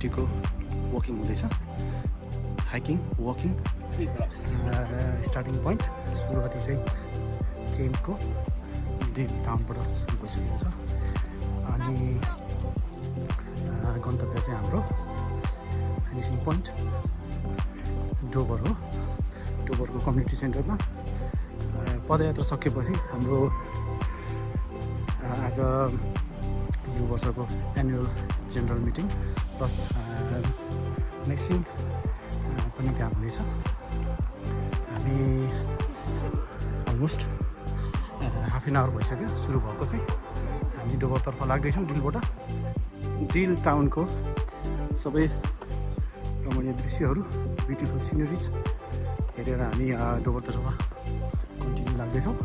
कमिटीको walking हुँदैछ, hiking walking. Starting point सुरुवाती चाहिँ केम्पको डिल टाउनबाट सुरु भइसकेको छ अनि गन्तव्य चाहिँ हाम्रो फिनिसिङ पोइन्ट डोबर हो। डोबरको कम्युनिटी सेन्टरमा पदयात्रा सकिएपछि हाम्रो आज यो वर्षको annual general meeting plus mixing पनि त्यहाँ हुनेछ। हामी अलमोस्ट हाफ एन आवर भइसक्यो सुरु भएको चाहिँ। हामी डोबरतर्फ लाग्दैछौँ डिलबाट। डिल टाउनको सबै रमणीय दृश्यहरू, ब्युटिफुल सिनेरिज हेरेर हामी डोबरतर्फ कन्टिन्यू लाग्दैछौँ।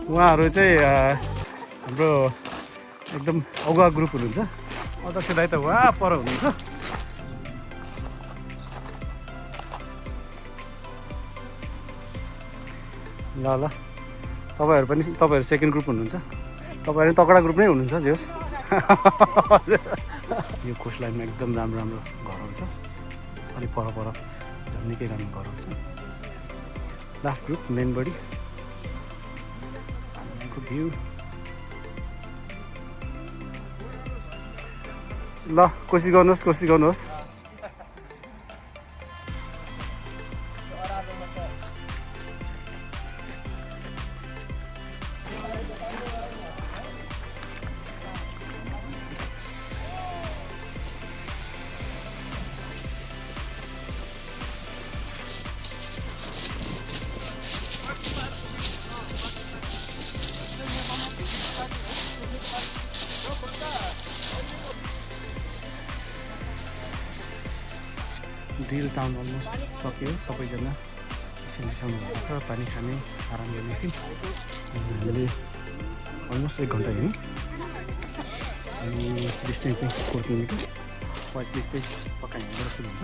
उहाँहरू चाहिँ हाम्रो एकदम अगुवा ग्रुप हुनुहुन्छ। अध्यक्ष दाइ त वहाँ पर हुनुहुन्छ। ल ल तपाईँहरू पनि, तपाईँहरू सेकेन्ड ग्रुप हुनुहुन्छ। तपाईँहरू तगडा ग्रुप नै हुनुहुन्छ जे होस्। यो कोस्ट लाइनमा एकदम राम्रो राम्रो घरहरू छ। अलिक पर झन् निकै राम्रो घरहरू छ। Last group main body view. ल कोसिस गर्नुहोस्। डिल टाउन अलमोस्ट सक्यो। सबैजना बिसाउनु भएको छ। पानी खाने, आराम गर्ने एकछिन। हामीले अलमोस्ट 1 घन्टा हिँड्यौँ अनि डिस्टेन्स चाहिँ 4 किलोमिटर। वाइट पिक चाहिँ पक्का हिँडेर सुरु हुन्छ।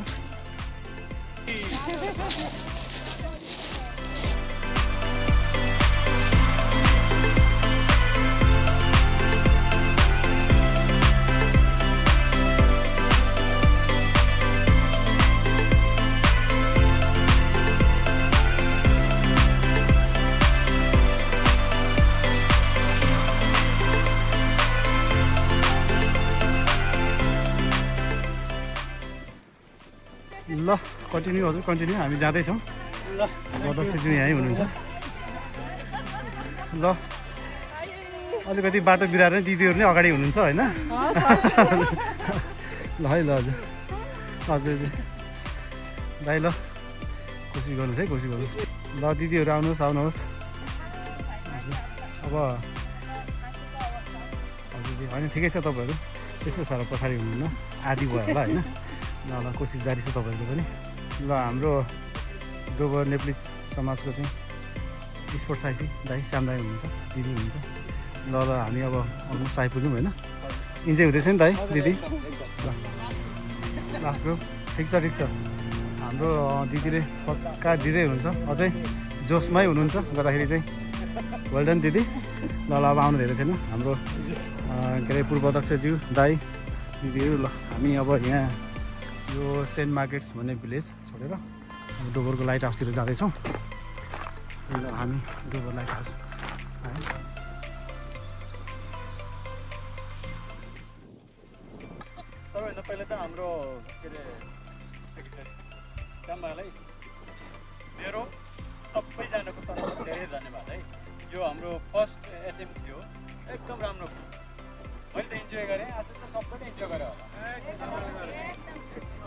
ल कन्टिन्यू हजुर कन्टिन्यू। हामी जाँदैछौँ। अध्यक्षज्यू यहीँ हुनुहुन्छ। ल अलिकति बाटो बिराएर दिदीहरू नै अगाडि हुनुहुन्छ होइन? ल है ल हजुर हजुर दाइ ल कोसिस गर्नुहोस् है, कोसिस गर्नुहोस्। ल दिदीहरू आउनुहोस्। अब हजुर होइन ठिकै छ। तपाईँहरू त्यस्तो साह्रो पछाडि हुनुहुन्न, आदि भयो होला होइन? ल कोसिस जारी छ तपाईँहरूको पनि। ल हाम्रो डोबर नेप्ली समाजको चाहिँ स्पोर्ट साइसी दाइ, श्याम दाइ हुनुहुन्छ, दिदी हुनुहुन्छ। ल हामी अब अलमोस्ट आइपुग्यौँ होइन? इन्जोय हुँदैछ नि दाइ, दिदी? ल लास्ट ग्रुप ठिक छ। हाम्रो दिदीले पक्का दिँदै हुनुहुन्छ, अझै जोसमै हुनुहुन्छ गर्दाखेरि चाहिँ। वेल डन दिदी। ल अब आउनु धेरै छैन हाम्रो के अरे पूर्व अध्यक्षज्यू दाइ दिदीहरू। ल हामी अब यहाँ यो सेन्ट मार्केट्स भन्ने भिलेज छोडेर अब डोबरको लाइट हाउसतिर जाँदैछौँ। ल हामी डोबर लाइट हाउस आयौँ। सबैभन्दा पहिला त हाम्रो के अरे सेक्रेटरी श्यामबालाई मेरो सबैजनाको तर्फबाट धेरै धन्यवाद है। यो हाम्रो फर्स्ट एटेम्प थियो, एकदम राम्रो भयो। मैले त इन्जोय गरेँ, आज त सबैले इन्जोय गरेँ होला।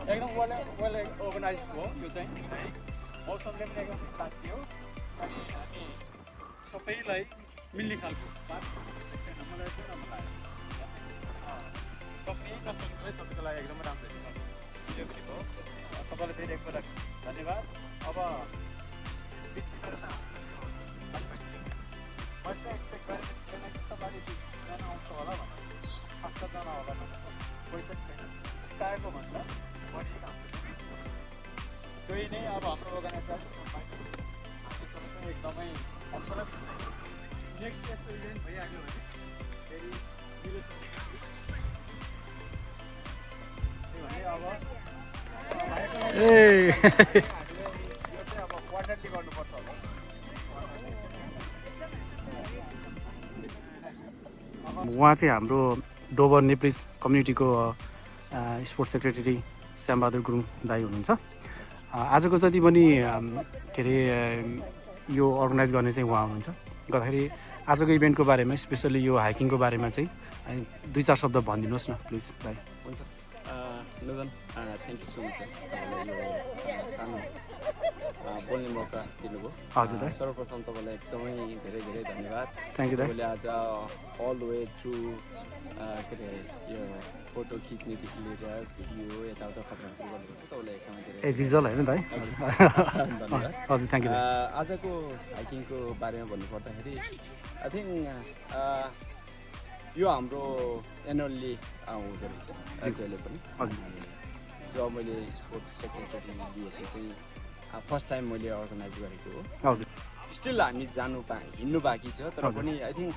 एकदम वेल अर्गनाइज हो यो चाहिँ है। मौसमले पनि एकदम साथ दियो अनि हामी सबैलाई मिल्ने खालको बात मलाई चाहिँ राम्रो लाग्यो। सबै दर्शकलाई सबैको लागि एकदमै राम्रो थियो। यो पनि हो। तपाईँलाई फेरि एकपल्ट धन्यवाद। अब बेसी गरेर मैले त एक्सपेक्ट गरेँ तपाईँले जना आउँछ होला भनेर, 7 जना होला भनेर। पैसा छैन, चाहेको भन्दा बढी काम त्यही नै अब हाम्रो अर्गनाइजेसन नेक्स्ट यस्तो इभेन्ट भइहाल्यो भने फेरि क्वार्टरली गर्नुपर्छ होला उहाँ चाहिँ हाम्रो डोबर नेप्लिज कम्युनिटीको स्पोर्ट्स सेक्रेटरी श्यामबहादुर गुरुङ दाई हुनुहुन्छ। आजको जति पनि के अरे यो अर्गनाइज गर्ने चाहिँ उहाँ हुनुहुन्छ। गर्दाखेरि आजको इभेन्टको बारेमा स्पेसली यो हाइकिङको बारेमा चाहिँ 2-4 शब्द भनिदिनुहोस् न प्लिज दाई। हुन्छ नुदन थ्याङ्क यू सो मच तपाईँलाई यो सानो बोल्ने मौका दिनुभयो। हजुर दाइ सर्वप्रथम तपाईँलाई एकदमै धेरै धेरै धन्यवाद। थ्याङ्क यू दाइ। तपाईँले आज अल द वे थ्रु के अरे यो फोटो खिच्नेदेखि लिएर भिडियो यताउता खतरा गर्नुपर्छ तपाईँलाई एकदमै धेरै एज युजुअल होइन दाइ। धन्यवाद। हजुर थ्याङ्क यू दाइ। आजको हाइकिङको बारेमा भन्नुपर्दाखेरि आई थिङ्क यो हाम्रो एनुअल्ली हुँदो रहेछ जहिले पनि। जब मैले स्पोर्ट्स सेक्रेटरी बिएससी चाहिँ फर्स्ट टाइम मैले अर्गनाइज गरेको हो। हजुर स्टिल हामी हिँड्नु बाँकी छ तर पनि आई थिङ्क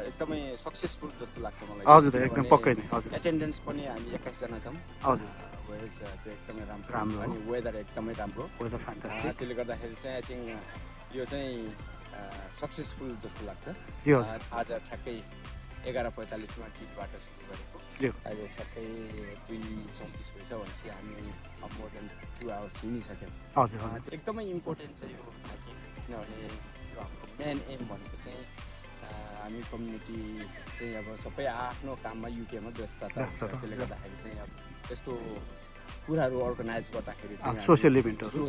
एकदमै सक्सेसफुल जस्तो लाग्छ मलाई। हजुर एकदम पक्कै नै। हजुर एटेन्डेन्स पनि हामी 21 जना छौँ। हजुर त्यो एकदमै राम्रो अनि वेदर एकदमै राम्रो। Weather fantastic. त्यसले गर्दाखेरि चाहिँ आई थिङ्क यो चाहिँ सक्सेसफुल जस्तो लाग्छ। जी हजुर। आज ठ्याक्कै 11:45 टिकबाट सुरु गरेको अहिले ठ्याक्कै 2:34 भइसक्यो भनेपछि हामी मोर देन 2 आवर्स हिँडिसक्यौँ। हजुर हजुर एकदमै इम्पोर्टेन्ट छ यो हाइकिङ किनभने यो हाम्रो मेन एम भनेको चाहिँ हामी कम्युनिटी चाहिँ अब सबै आफ्नो काममा युकेमा व्यस्त छ। त्यसले गर्दाखेरि चाहिँ अब यस्तो कुराहरू अर्गनाइज गर्दाखेरि सोसियल इभेन्टहरू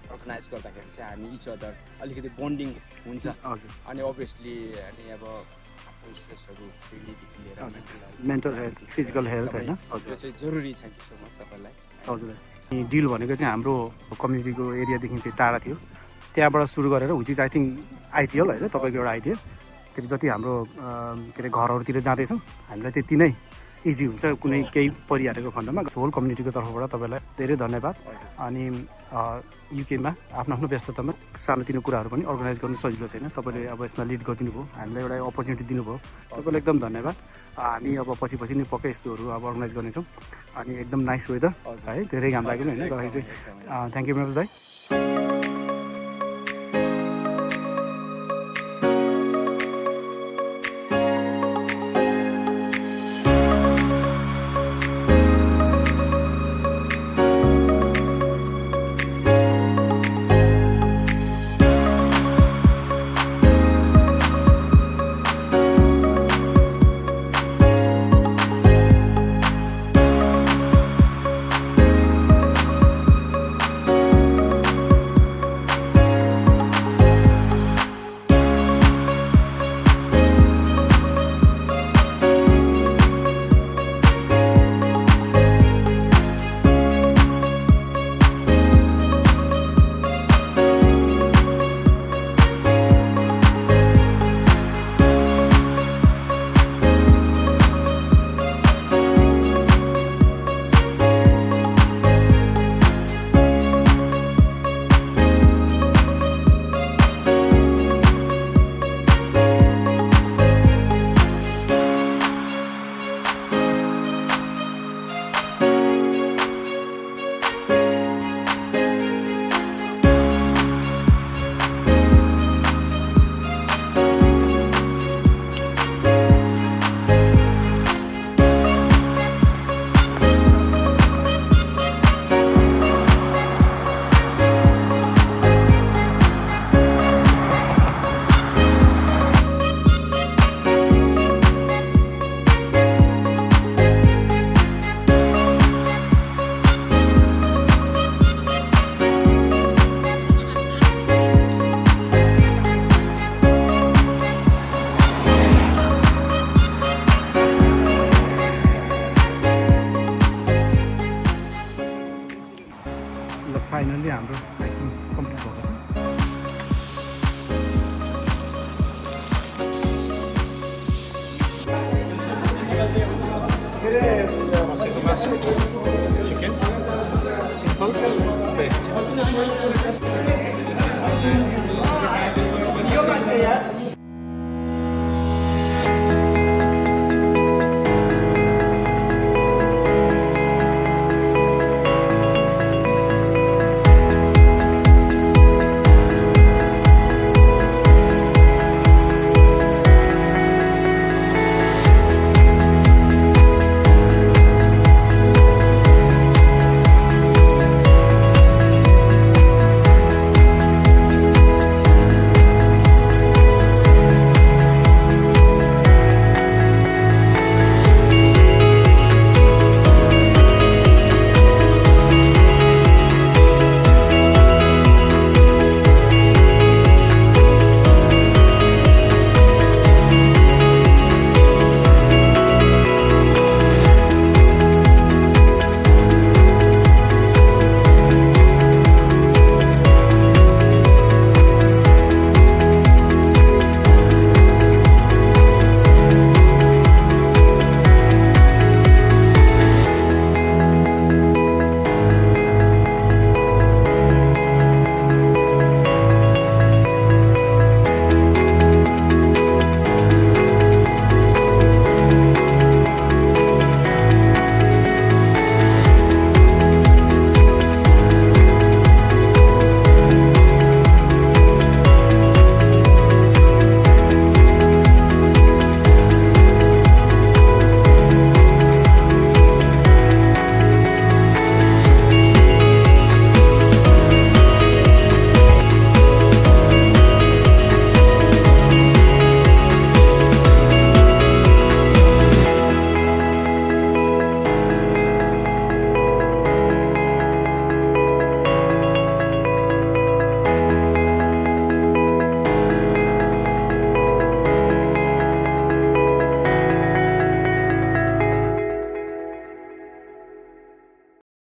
अर्गनाइज गर्दाखेरि चाहिँ हामी इच अदर अलिकति बन्डिङ हुन्छ। अनि अभियसली अनि अब आफ्नो स्ट्रेसहरू फ्रीदेखि लिएर मेन्टल हेल्थ फिजिकल हेल्थ होइन। हजुर यो चाहिँ जरुरी छ कि सो मच तपाईँलाई। हजुर डिल भनेको चाहिँ हाम्रो कम्युनिटीको एरियादेखि चाहिँ टाढा थियो त्यहाँबाट सुरु गरेर which is I think ideal होइन तपाईँको एउटा आइडिया। फेरि जति हाम्रो के अरे घरहरूतिर जाँदैछौँ हामीलाई त्यति नै इजी हुन्छ कुनै केही परिहालेको खण्डमा। होल कम्युनिटीको तर्फबाट तपाईँलाई धेरै धन्यवाद। अनि युकेमा आफ्नो आफ्नो व्यस्ततामा सानोतिनो कुराहरू पनि अर्गनाइज गर्नु सजिलो छैन। तपाईँले अब यसमा लिड गरिदिनु भयो हामीलाई एउटा अपर्च्युनिटी दिनुभयो तपाईँलाई एकदम धन्यवाद। हामी अब पछि नै पक्कै यस्तोहरू अब अर्गनाइज गर्नेछौँ। अनि एकदम नाइस वेदर है धेरै घाम लागेन होइन गर्दाखेरि चाहिँ थ्याङ्क यू मेम दाइ। फाइनल्ली हाम्रो हाइकिङ कम्प्लिट भएको छ।